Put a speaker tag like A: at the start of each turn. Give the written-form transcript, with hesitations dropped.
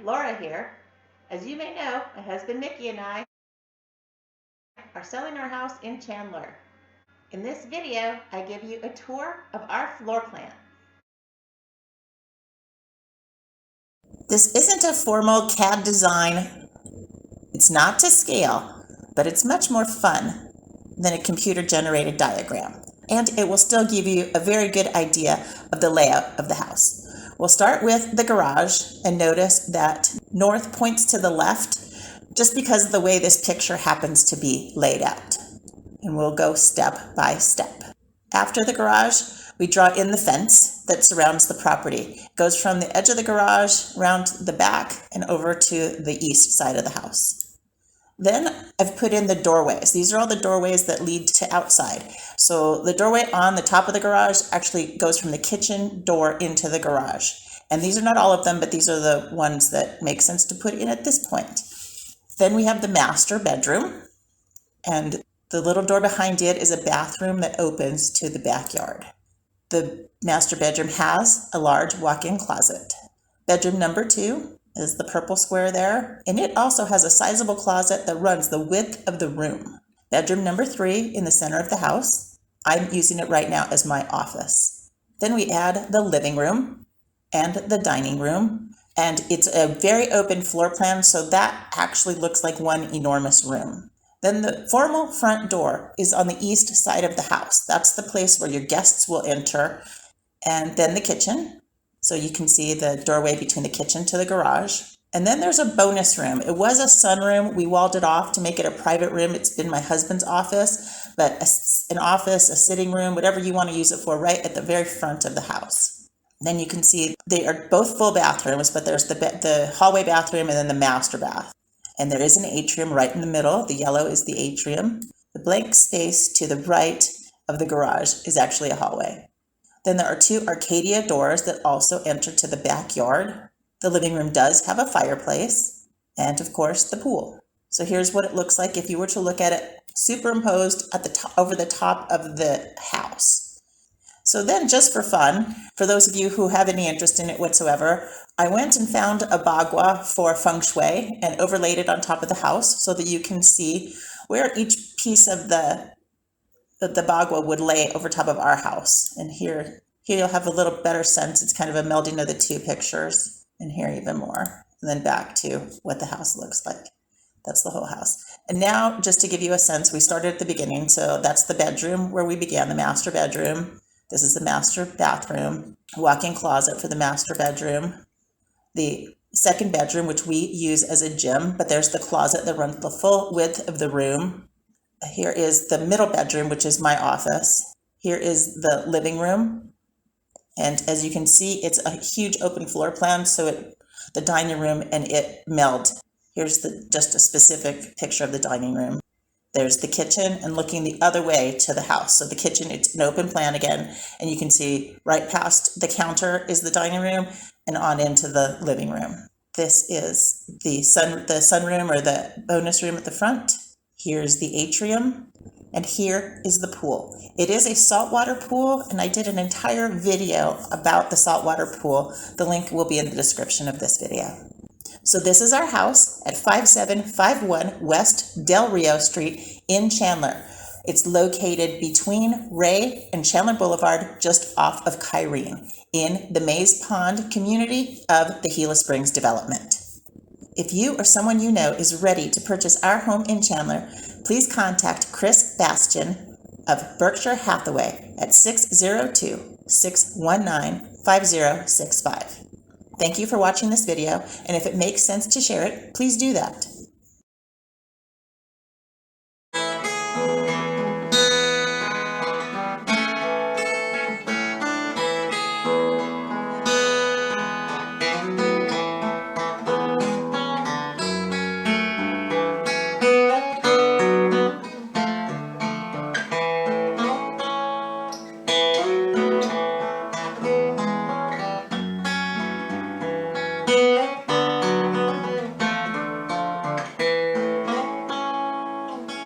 A: Laura here. As you may know, my husband Mickey and I are selling our house in Chandler. In this video, I give you a tour of our floor plan. This isn't a formal CAD design. It's not to scale, but it's much more fun than a computer-generated diagram. And it will still give you a very good idea of the layout of the house. We'll start with the garage and notice that north points to the left just because of the way this picture happens to be laid out. And we'll go step by step. After the garage, we draw in the fence that surrounds the property. It goes from the edge of the garage around the back and over to the east side of the house. Then I've put in the doorways. These are all the doorways that lead to outside. So the doorway on the top of the garage actually goes from the kitchen door into the garage. And these are not all of them, but these are the ones that make sense to put in at this point. Then we have the master bedroom, and the little door behind it is a bathroom that opens to the backyard. The master bedroom has a large walk-in closet. Bedroom number 2 is the purple square there, and it also has a sizable closet that runs the width of the room. Bedroom number 3 in the center of the house. I'm using it right now as my office. Then we add the living room and the dining room, and it's a very open floor plan, so that actually looks like one enormous room. Then the formal front door is on the east side of the house. That's the place where your guests will enter, and then the kitchen. So you can see the doorway between the kitchen to the garage. And then there's a bonus room. It was a sunroom. We walled it off to make it a private room. It's been my husband's office, but an office, a sitting room, whatever you want to use it for, right at the very front of the house. Then you can see they are both full bathrooms, but there's the hallway bathroom and then the master bath. And there is an atrium right in the middle. The yellow is the atrium. The blank space to the right of the garage is actually a hallway. Then there are 2 Arcadia doors that also enter to the backyard. The living room does have a fireplace and, of course, the pool. So here's what it looks like if you were to look at it superimposed at the top, over the top of the house. So then, just for fun, for those of you who have any interest in it whatsoever, I went and found a bagua for feng shui and overlaid it on top of the house so that you can see where each piece of the bagua would lay over top of our house. And here you'll have a little better sense. It's kind of a melding of the 2 pictures, and here even more. And then back to what the house looks like. That's the whole house. And now, just to give you a sense, we started at the beginning. So that's the bedroom where we began, the master bedroom. This is the master bathroom, walk-in closet for the master bedroom. The second bedroom, which we use as a gym, but there's the closet that runs the full width of the room. Here is the middle bedroom, which is my office. Here is the living room. And as you can see, it's a huge open floor plan, so the dining room and it meld. Here's just a specific picture of the dining room. There's the kitchen and looking the other way to the house. So the kitchen, it's an open plan again, and you can see right past the counter is the dining room and on into the living room. This is the sunroom or the bonus room at the front. Here's the atrium, and here is the pool. It is a saltwater pool, and I did an entire video about the saltwater pool. The link will be in the description of this video. So this is our house at 5751 West Del Rio Street in Chandler. It's located between Ray and Chandler Boulevard, just off of Kyrene, in the Maze Pond community of the Gila Springs development. If you or someone you know is ready to purchase our home in Chandler, please contact Chris Bastian of Berkshire Hathaway at 602-619-5065. Thank you for watching this video, and if it makes sense to share it, please do that.